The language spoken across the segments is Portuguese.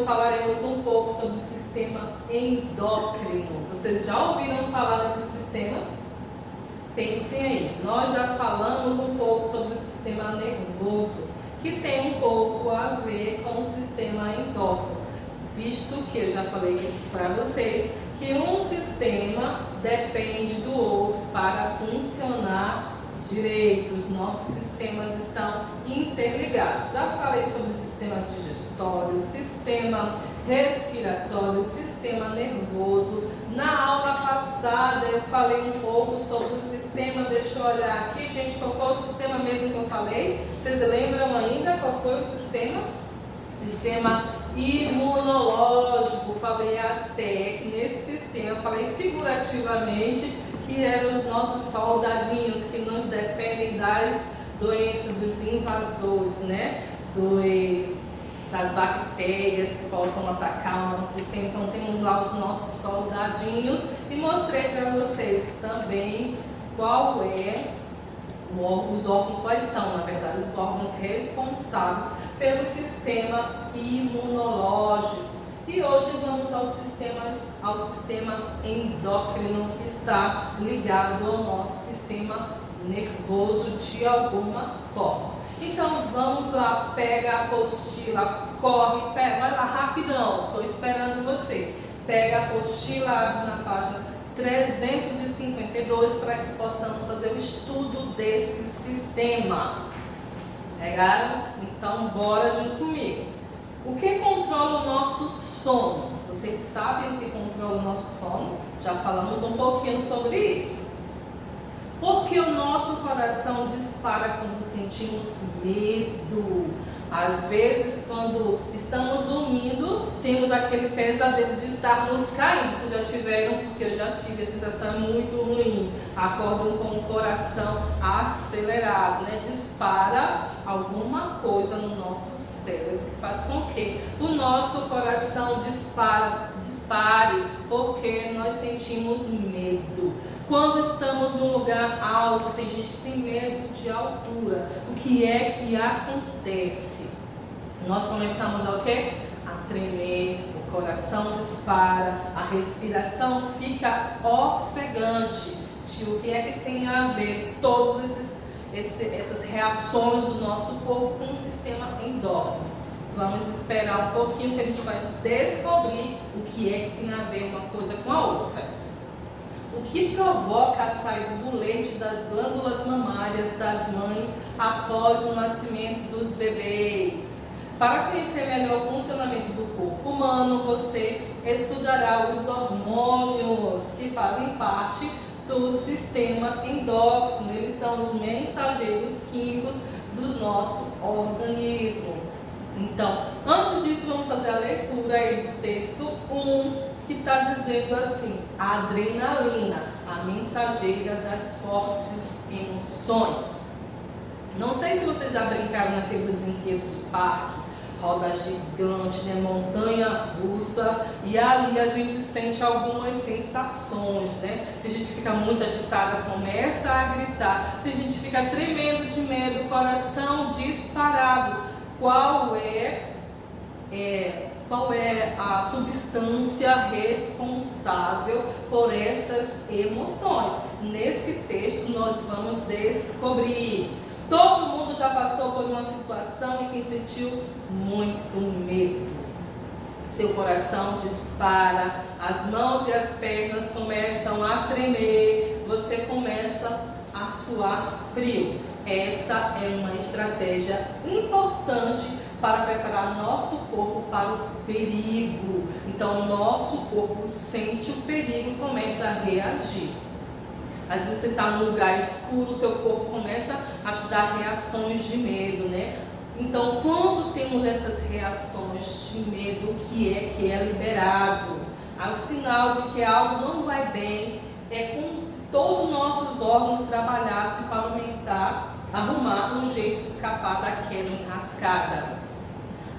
hoje falaremos um pouco sobre o sistema endócrino. Vocês já ouviram falar desse sistema? Pensem aí, nós já falamos um pouco sobre o sistema nervoso, que tem um pouco a ver com o sistema endócrino, visto que eu já falei para vocês que um sistema depende do outro para funcionar direito. Os nossos sistemas estão interligados. Já falei sobre o sistema digestório, sistema respiratório, sistema nervoso. Na aula passada eu falei um pouco sobre o sistema, deixa eu olhar aqui, gente, qual foi o sistema mesmo que eu falei? Vocês lembram ainda qual foi o sistema? Sistema imunológico. Falei até que nesse sistema, eu falei figurativamente, que eram os nossos soldadinhos que nos defendem das doenças, dos invasores, né? Das bactérias que possam atacar o nosso sistema. Então temos lá os nossos soldadinhos e mostrei para vocês também qual é os órgãos, quais são, na verdade, os órgãos responsáveis pelo sistema imunológico. E hoje vamos ao sistema endócrino, que está ligado ao nosso sistema nervoso de alguma forma. Então vamos lá, pega a apostila, corre, vai lá rapidão, estou esperando você. Pega a apostila, abre na página 352 para que possamos fazer o estudo desse sistema. Pegaram? Então bora junto comigo. O que controla o nosso sono? Vocês sabem o que controla o nosso sono? Já falamos um pouquinho sobre isso. Porque o nosso coração dispara quando sentimos medo. Às vezes, quando estamos dormindo, temos aquele pesadelo de estarmos caindo. Vocês já tiveram? Porque eu já tive. A sensação é muito ruim. Acordam com o coração acelerado, né? Dispara alguma coisa no nosso cérebro que faz com que o nosso coração dispare, porque nós sentimos medo. Quando estamos num lugar alto, tem gente que tem medo de altura. O que é que acontece? Nós começamos a o quê? A tremer, o coração dispara, a respiração fica ofegante. O que é que tem a ver todas essas reações do nosso corpo com o sistema endócrino? Vamos esperar um pouquinho que a gente vai descobrir o que é que tem a ver uma coisa com a outra. O que provoca a saída do leite das glândulas mamárias das mães após o nascimento dos bebês? Para conhecer melhor o funcionamento do corpo humano, você estudará os hormônios que fazem parte do sistema endócrino. Eles são os mensageiros químicos do nosso organismo. Então, antes disso, vamos fazer a leitura aí do texto 1, que está dizendo assim: a adrenalina, a mensageira das fortes emoções. Não sei se vocês já brincaram naqueles brinquedos de parque, roda gigante, né, montanha russa, e ali a gente sente algumas sensações, né? Tem gente que fica muito agitada, começa a gritar, tem gente que fica tremendo de medo, coração disparado. Qual é a substância responsável por essas emoções? Nesse texto nós vamos descobrir. Todo mundo já passou por uma situação em que sentiu muito medo. Seu coração dispara, as mãos e as pernas começam a tremer, você começa a suar frio. Essa é uma estratégia importante para preparar nosso corpo para o perigo. Então, o nosso corpo sente o perigo e começa a reagir. Às vezes você está num lugar escuro, o seu corpo começa a te dar reações de medo, né? Então, quando temos essas reações de medo, o que é liberado? É o sinal de que algo não vai bem. É como se todos os nossos órgãos trabalhassem para arrumar um jeito de escapar daquela enrascada.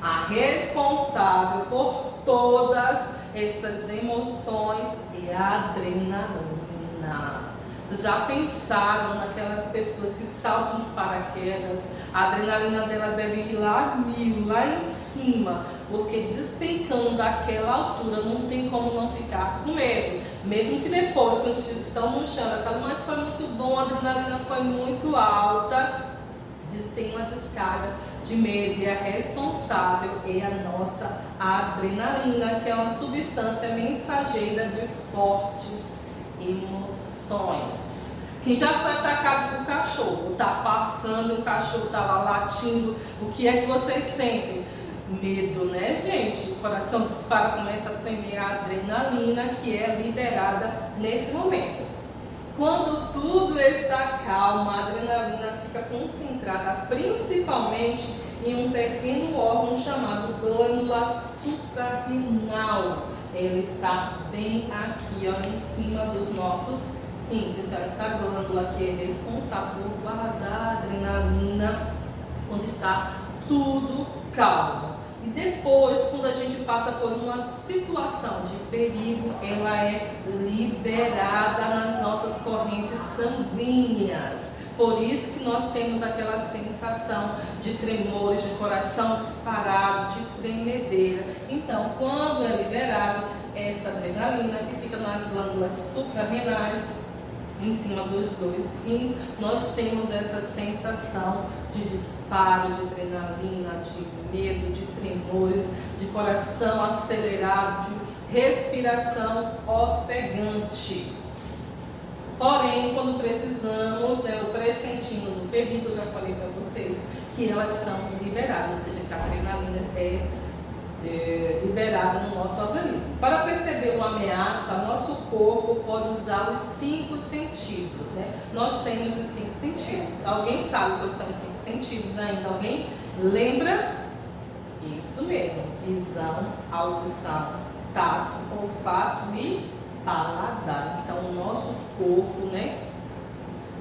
A responsável por todas essas emoções é a adrenalina. Vocês já pensaram naquelas pessoas que saltam de paraquedas? A adrenalina delas deve ir lá 1000, lá em cima, porque despencando daquela altura não tem como não ficar com medo. Mesmo que depois, quando estão no chão, mas foi muito bom, a adrenalina foi muito alta, tem uma descarga de medo, e a responsável é a nossa adrenalina, que é uma substância mensageira de fortes emoções. Quem já foi atacado por cachorro, está passando, o cachorro está lá latindo, o que é que vocês sentem? Medo, né, gente? O coração dispara, começa a tremer, a adrenalina que é liberada nesse momento. Quando tudo está calmo, a adrenalina fica concentrada principalmente em um pequeno órgão chamado glândula suprarrenal. Ela está bem aqui, ó, em cima dos nossos rins. Então, essa glândula aqui é responsável por guardar a adrenalina quando está tudo calmo. E depois, quando a gente passa por uma situação de perigo, ela é liberada nas nossas correntes sanguíneas. Por isso que nós temos aquela sensação de tremores, de coração disparado, de tremedeira. Então, quando é liberado essa adrenalina que fica nas glândulas suprarrenais, em cima dos dois rins, nós temos essa sensação de disparo, de adrenalina, de medo, de tremores, de coração acelerado, de respiração ofegante. Porém, quando precisamos, ou pressentimos o perigo, eu já falei para vocês que elas são liberadas, ou seja, que a adrenalina é liberada no nosso organismo. Para perceber uma ameaça, nosso corpo pode usar os 5 sentidos, né? Nós temos os 5 sentidos. Alguém sabe quais são os 5 sentidos ainda? Alguém lembra? Isso mesmo: visão, audição, tato, olfato e paladar. Então, o nosso corpo, né,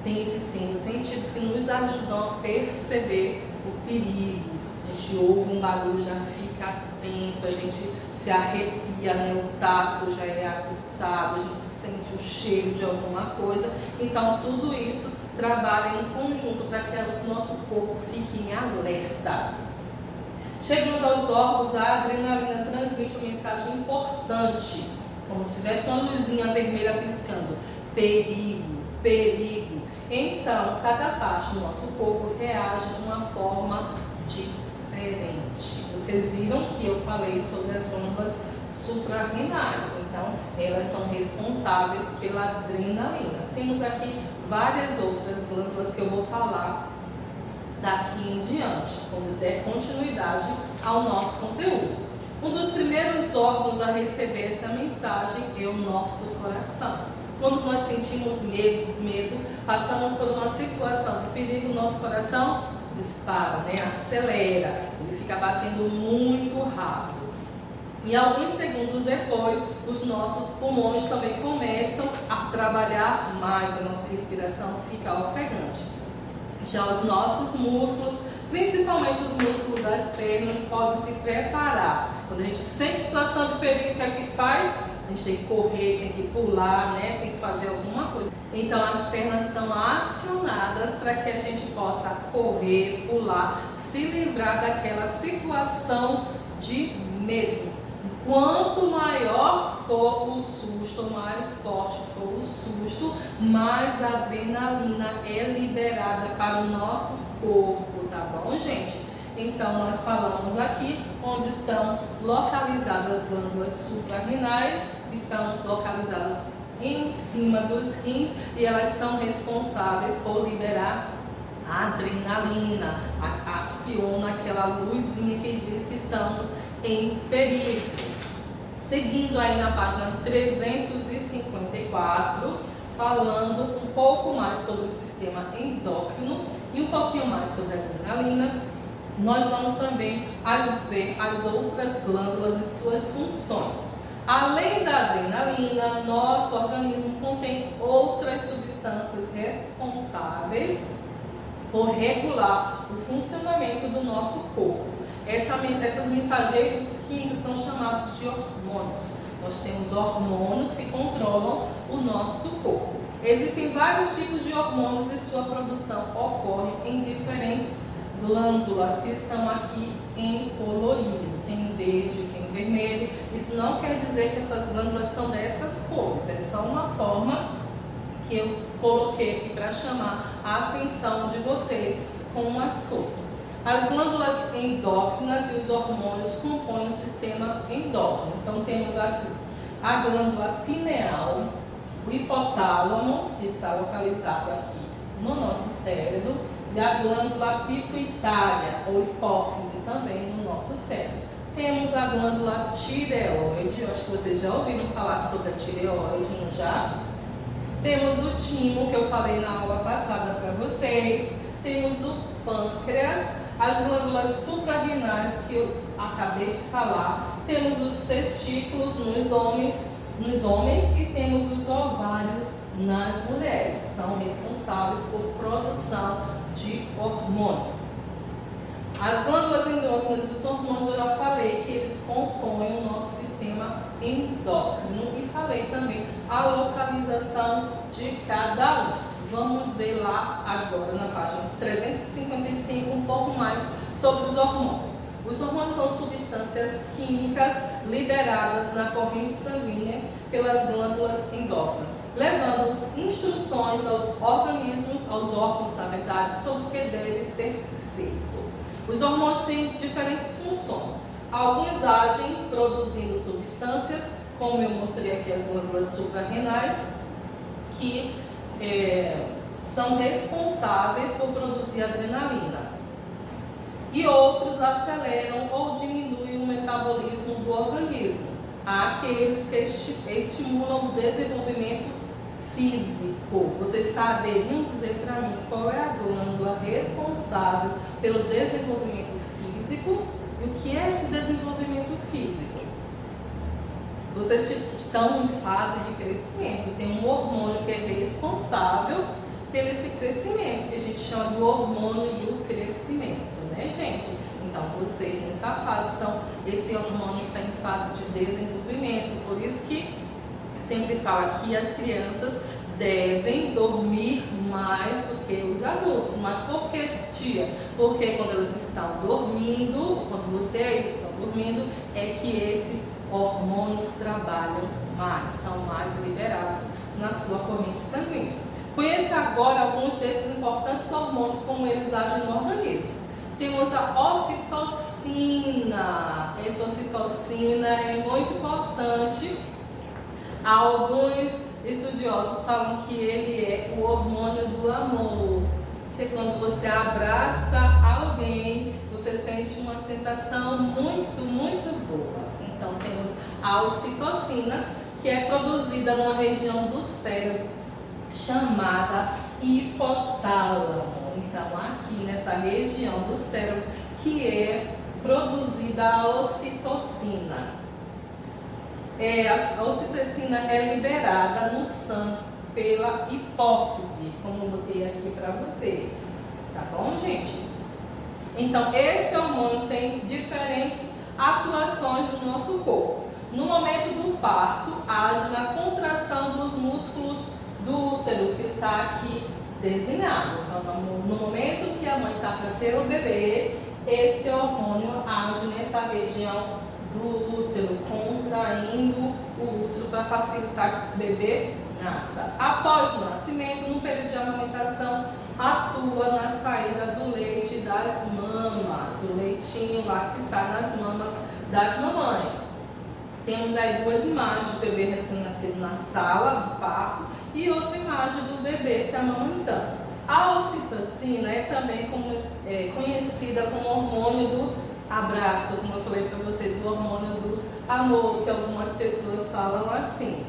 tem esses 5 sentidos que nos ajudam a perceber o perigo. A gente ouve um barulho, já fica atento, a gente se arrepia, né? O tato já é aguçado, a gente sente o cheiro de alguma coisa. Então, tudo isso trabalha em conjunto para que o nosso corpo fique em alerta. Chegando aos órgãos, a adrenalina transmite uma mensagem importante, como se tivesse uma luzinha vermelha piscando: perigo, perigo. Então, cada parte do nosso corpo reage de uma forma diferente. Vocês viram que eu falei sobre as glândulas suprarrenais, então elas são responsáveis pela adrenalina. Temos aqui várias outras glândulas que eu vou falar daqui em diante, quando der continuidade ao nosso conteúdo. Um dos primeiros órgãos a receber essa mensagem é o nosso coração. Quando nós sentimos medo, passamos por uma situação de perigo, o nosso coração dispara, né? Acelera, ele fica batendo muito rápido. E alguns segundos depois, os nossos pulmões também começam a trabalhar mais, a nossa respiração fica ofegante. Já os nossos músculos, principalmente os músculos das pernas, podem se preparar. Quando a gente sente situação de perigo, o que é que faz? A gente tem que correr, tem que pular, né? Tem que fazer alguma coisa. Então, as pernas são acionadas para que a gente possa correr, pular, se livrar daquela situação de medo. Quanto maior for o susto, mais forte for o susto, mais adrenalina é liberada para o nosso corpo, tá bom, gente? Então, nós falamos aqui onde estão localizadas as glândulas suprarrenais, estão localizadas em cima dos rins e elas são responsáveis por liberar a adrenalina, aciona aquela luzinha que diz que estamos em perigo. Seguindo aí na página 354, falando um pouco mais sobre o sistema endócrino e um pouquinho mais sobre a adrenalina, nós vamos também ver as outras glândulas e suas funções. Além da adrenalina, nosso organismo contém outras substâncias responsáveis por regular o funcionamento do nosso corpo. Essas mensageiros químicos são chamados de hormônios. Nós temos hormônios que controlam o nosso corpo. Existem vários tipos de hormônios e sua produção ocorre em diferentes glândulas que estão aqui em colorido. Tem verde, tem vermelho. Isso não quer dizer que essas glândulas são dessas cores. É só uma forma que eu coloquei aqui para chamar a atenção de vocês com as cores. As glândulas endócrinas e os hormônios compõem o sistema endócrino. Então temos aqui a glândula pineal, o hipotálamo, que está localizado aqui no nosso cérebro, e a glândula pituitária, ou hipófise, também no nosso cérebro. Temos a glândula tireoide, eu acho que vocês já ouviram falar sobre a tireoide, não já? Temos o timo, que eu falei na aula passada para vocês. Temos o pâncreas, as glândulas suprarrenais, que eu acabei de falar. Temos os testículos nos homens e temos os ovários nas mulheres. São responsáveis por produção de hormônio. As glândulas endócrinas e os hormônios, eu já falei que eles compõem o nosso sistema endócrino e falei também a localização de cada um. Vamos ver lá agora na página 355 um pouco mais sobre os hormônios. Os hormônios são substâncias químicas liberadas na corrente sanguínea pelas glândulas endócrinas, levando instruções aos organismos, aos órgãos, na verdade, sobre o que deve ser feito. Os hormônios têm diferentes funções. Alguns agem produzindo substâncias, como eu mostrei aqui as glândulas suprarrenais, que são responsáveis por produzir adrenalina. E outros aceleram ou diminuem o metabolismo do organismo. Há aqueles que estimulam o desenvolvimento físico. Vocês saberiam dizer para mim qual é a glândula responsável pelo desenvolvimento físico e o que é esse desenvolvimento físico? Vocês estão em fase de crescimento, tem um hormônio que é responsável pelo esse crescimento, que a gente chama de hormônio do crescimento, né, gente? Então, vocês nessa fase esse hormônio está em fase de desenvolvimento, por isso que sempre fala que as crianças devem dormir mais do que os adultos. Mas por que, tia? Porque quando elas estão dormindo, quando vocês estão dormindo, é que esses hormônios trabalham mais, são mais liberados na sua corrente sanguínea. Conheça agora alguns desses importantes hormônios, como eles agem no organismo. Temos a ocitocina. Essa ocitocina é muito importante. Alguns estudiosos falam que ele é o hormônio do amor, que quando você abraça alguém, você sente uma sensação muito, muito boa. Então temos a ocitocina, que é produzida numa região do cérebro chamada hipotálamo. Então aqui nessa região do cérebro que é produzida a ocitocina. A ocitocina é liberada no sangue pela hipófise, como eu botei aqui para vocês, tá bom, gente? Então, esse hormônio tem diferentes atuações no nosso corpo. No momento do parto, age na contração dos músculos do útero, que está aqui desenhado. Então, no momento que a mãe está para ter o bebê, esse hormônio age nessa região do útero, contraindo o útero para facilitar que o bebê nasça. Após o nascimento, no período de amamentação, atua na saída do leite das mamas, o leitinho lá que sai nas mamas das mamães. Temos aí duas imagens do bebê recém-nascido na sala do parto e outra imagem do bebê se amamentando. A ocitocina é também conhecida como hormônio do abraço, como eu falei para vocês, o hormônio do amor, que algumas pessoas falam assim.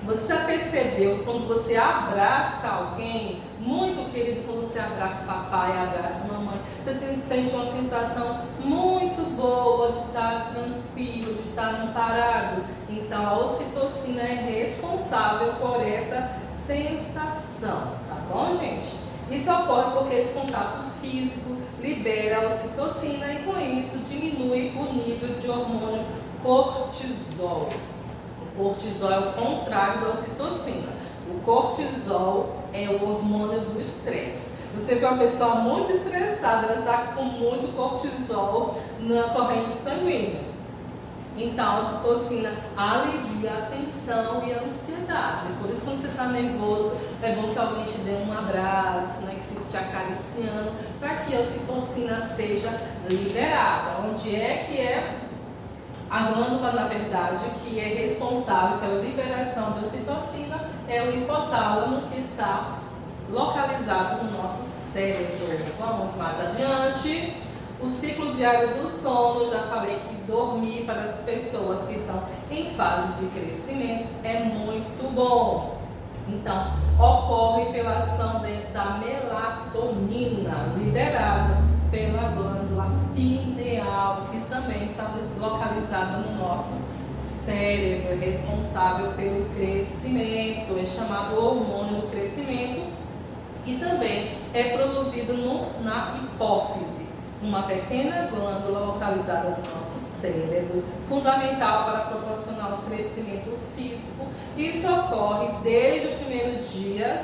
Você já percebeu que quando você abraça alguém, muito querido, quando você abraça o papai, abraça a mamãe, você sente uma sensação muito boa de estar tranquilo, de estar amparado. Então a ocitocina é responsável por essa sensação, tá bom, gente? Isso ocorre porque esse contato físico libera a ocitocina e com isso diminui o nível de hormônio cortisol. O cortisol é o contrário da ocitocina. O cortisol é o hormônio do estresse. Você vê uma pessoa muito estressada, ela está com muito cortisol na corrente sanguínea. Então, a ocitocina alivia a tensão e a ansiedade. Por isso, quando você está nervoso, é bom que alguém te dê um abraço, né, que fique te acariciando, para que a ocitocina seja liberada. Onde é que é a glândula, na verdade, que é responsável pela liberação de ocitocina? É o hipotálamo, que está localizado no nosso cérebro. Vamos mais adiante. O ciclo diário do sono, já falei que dormir para as pessoas que estão em fase de crescimento é muito bom. Então, ocorre pela ação da melatonina, liberada pela glândula pineal, que também está localizada no nosso cérebro, é responsável pelo crescimento, é chamado hormônio do crescimento, e também é produzido na hipófise, uma pequena glândula localizada no nosso cérebro, fundamental para proporcionar o crescimento físico. Isso ocorre desde os primeiros dias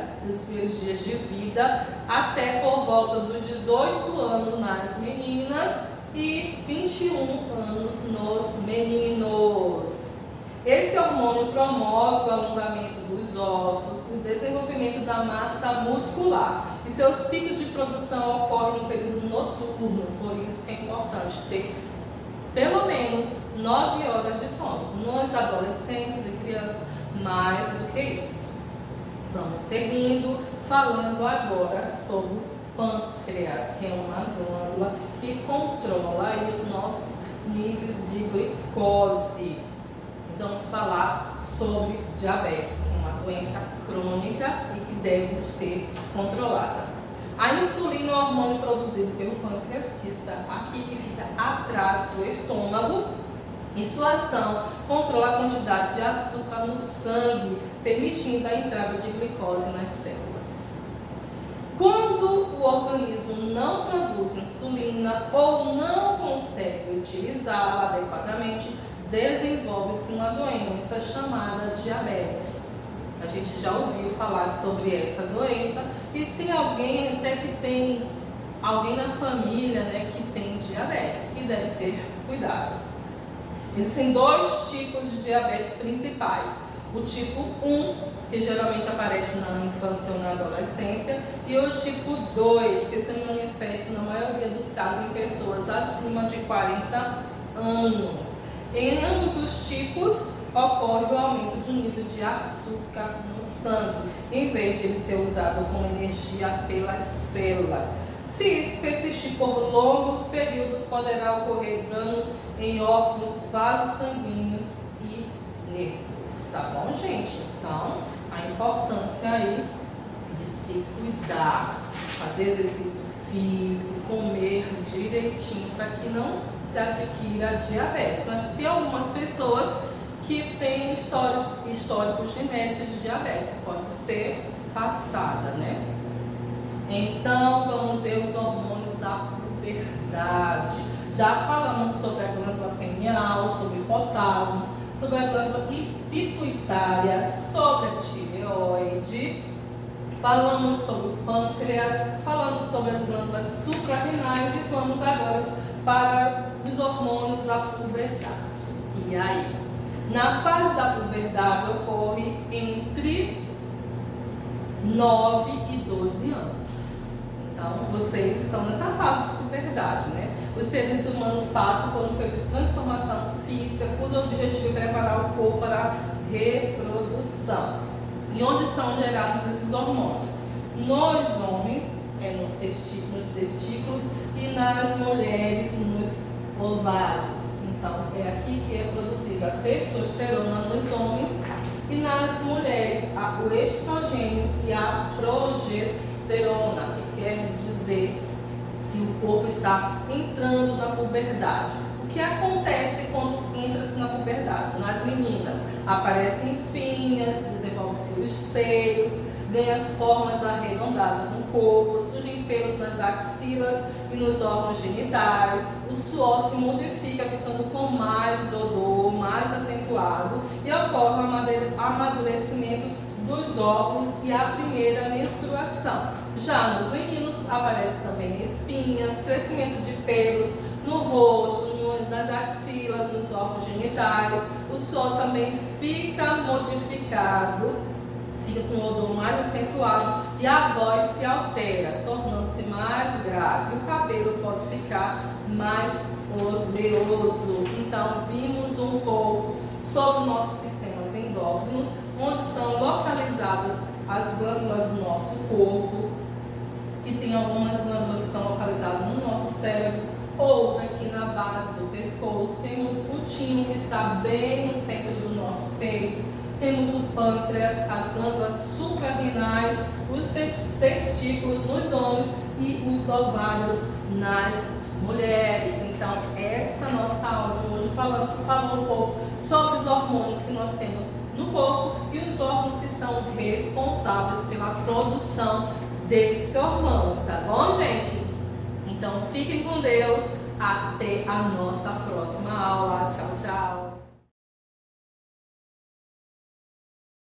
de vida até por volta dos 18 anos nas meninas e 21 anos nos meninos. Esse hormônio promove o alongamento dos ossos, o desenvolvimento da massa muscular. E seus picos de produção ocorrem no período noturno, por isso que é importante ter pelo menos 9 horas de sono. Nos adolescentes e crianças, mais do que isso. Vamos seguindo, falando agora sobre o pâncreas, que é uma glândula que controla aí os nossos níveis de glicose. Vamos falar sobre diabetes, uma doença crônica e que deve ser controlada. A insulina é um hormônio produzido pelo pâncreas, que está aqui, que fica atrás do estômago, e sua ação controla a quantidade de açúcar no sangue, permitindo a entrada de glicose nas células. Quando o organismo não produz insulina ou não consegue utilizá-la adequadamente, desenvolve-se uma doença chamada diabetes. A gente já ouviu falar sobre essa doença e tem alguém até que tem alguém na família, né, que tem diabetes, que deve ser cuidado. Existem 2 tipos de diabetes principais: o tipo 1, que geralmente aparece na infância ou na adolescência, e o tipo 2, que se manifesta na maioria dos casos em pessoas acima de 40 anos. Em ambos os tipos, ocorre o aumento do nível de açúcar no sangue, em vez de ele ser usado como energia pelas células. Se isso persistir por longos períodos, poderá ocorrer danos em órgãos, vasos sanguíneos e nervos. Tá bom, gente? Então, a importância aí de se cuidar, fazer exercício físico, comer direitinho para que não se adquira diabetes. Mas tem algumas pessoas que têm histórico genético de diabetes, pode ser passada, né? Então, vamos ver os hormônios da puberdade. Já falamos sobre a glândula pineal, sobre o hipotálamo, sobre a glândula pituitária, sobre a tireoide. Falamos sobre o pâncreas, falamos sobre as glândulas suprarrenais e vamos agora para os hormônios da puberdade. E aí? Na fase da puberdade ocorre entre 9 e 12 anos. Então, vocês estão nessa fase de puberdade, né? Os seres humanos passam por um período de transformação física, cujo objetivo é preparar o corpo para a reprodução. E onde são gerados esses hormônios? Nos homens, nos testículos, e nas mulheres, nos ovários. Então, é aqui que é produzida a testosterona nos homens e nas mulheres, o estrogênio e a progesterona, que quer dizer que o corpo está entrando na puberdade. O que acontece quando entra-se na puberdade? Nas meninas aparecem espinhas, desenvolvem-se os seios, ganham as formas arredondadas no corpo, surgem pelos nas axilas e nos órgãos genitais, o suor se modifica, ficando com mais odor, mais acentuado, e ocorre o amadurecimento dos óvulos e a primeira menstruação. Já nos meninos aparece também espinhas, crescimento de pelos no rosto, nas axilas, nos órgãos genitais. O suor também fica modificado, fica com um odor mais acentuado e a voz se altera, tornando-se mais grave. O cabelo pode ficar mais oleoso. Então, vimos um pouco sobre nossos sistemas endócrinos, onde estão localizadas as glândulas do nosso corpo, que tem algumas glândulas que estão localizadas no nosso cérebro, outra aqui na base do pescoço. Temos o timo, que está bem no centro do nosso peito. Temos o pâncreas, as glândulas suprarrenais, os testículos nos homens e os ovários nas mulheres. Então, essa nossa aula de hoje falando um pouco sobre os hormônios que nós temos no corpo e os órgãos que são responsáveis pela produção desse hormônio, tá bom, gente? Então, fiquem com Deus, até a nossa próxima aula.